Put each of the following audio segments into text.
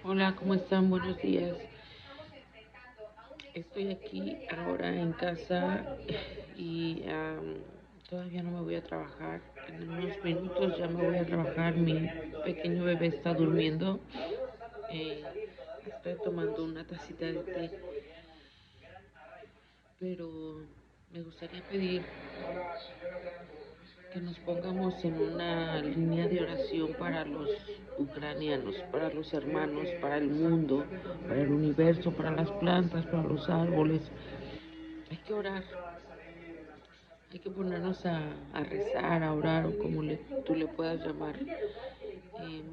Hola, ¿cómo están? Buenos días. Estoy aquí ahora en casa y todavía no me voy a trabajar. En unos minutos ya me voy a trabajar. Mi pequeño bebé está durmiendo. Eh, Estoy tomando una tacita de té, pero me gustaría pedir que nos pongamos en una línea de oración para los ucranianos, para los hermanos, para el mundo, para el universo, para las plantas, para los árboles. Hay que orar, hay que ponernos a rezar, a orar o como tú le puedas llamar,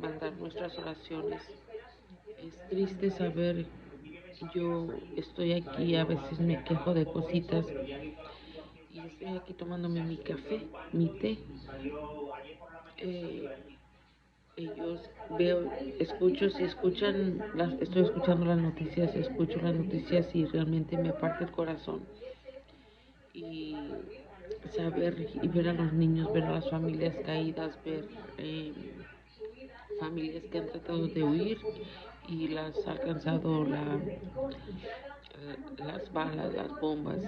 mandar nuestras oraciones. Es triste saber, yo estoy aquí, a veces me quejo de cositas y estoy aquí tomándome mi café, mi té. Eh, Ellos veo, escucho, si escuchan, estoy escuchando las noticias, escucho las noticias y realmente me parte el corazón. Y saber y ver a los niños, ver a las familias caídas, ver familias que han tratado de huir y las ha alcanzado las balas, las bombas.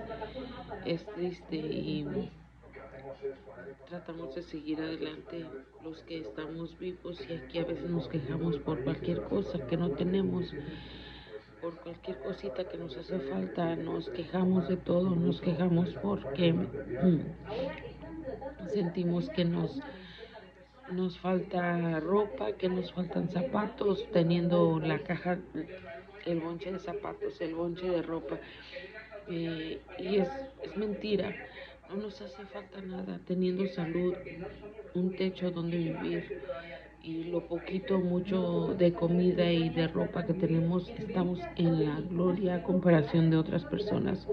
Es triste y tratamos de seguir adelante los que estamos vivos y aquí a veces nos quejamos por cualquier cosa que no tenemos, por cualquier cosita que nos hace falta, nos quejamos de todo, nos quejamos porque sentimos que nos falta ropa, que nos faltan zapatos, teniendo la caja, el bonche de zapatos, el bonche de ropa. Y es mentira, no nos hace falta nada, teniendo salud, un techo donde vivir y lo poquito, mucho de comida y de ropa que tenemos, estamos en la gloria a comparación de otras personas.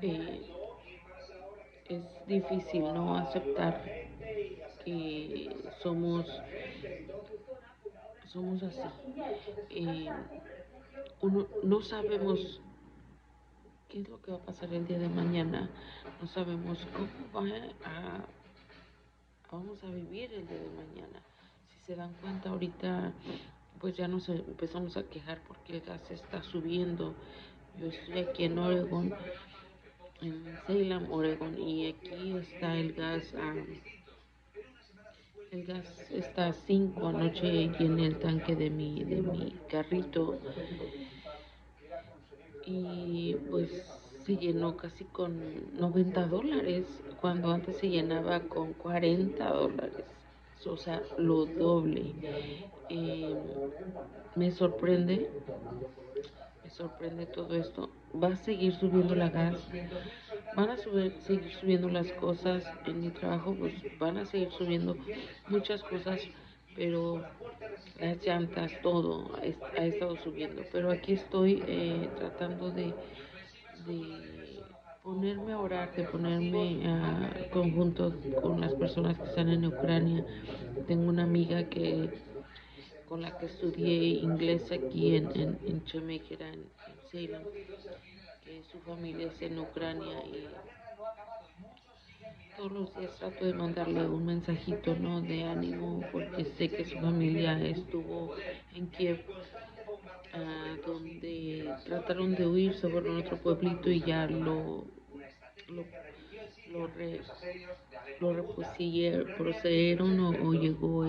Eh, es difícil no aceptar que somos así. Eh, no sabemos qué es lo que va a pasar el día de mañana, no sabemos cómo vamos a vivir el día de mañana. Si se dan cuenta ahorita, pues ya nos empezamos a quejar porque el gas está subiendo. Yo estoy aquí en Oregon, en Salem, Oregon, y aquí está el gas está a 5. Anoche llené el tanque de mi carrito y pues se llenó casi con $90, cuando antes se llenaba con $40, o sea, lo doble. Eh, me sorprende, me sorprende todo esto. Va a seguir subiendo la gas, seguir subiendo las cosas en mi trabajo, pues van a seguir subiendo muchas cosas, pero las llantas, todo ha estado subiendo. Pero aquí estoy tratando de ponerme a orar, de ponerme a conjunto con las personas que están en Ucrania. Tengo una amiga con la que estudié inglés aquí en Chemekera, en Salem, que su familia es en Ucrania y todos los días trato de mandarle un mensajito, ¿no? De ánimo, porque sé que su familia estuvo en Kiev, donde trataron de huir, se fueron a otro pueblito y ya lo, lo, re, lo repusieron procedieron o llegó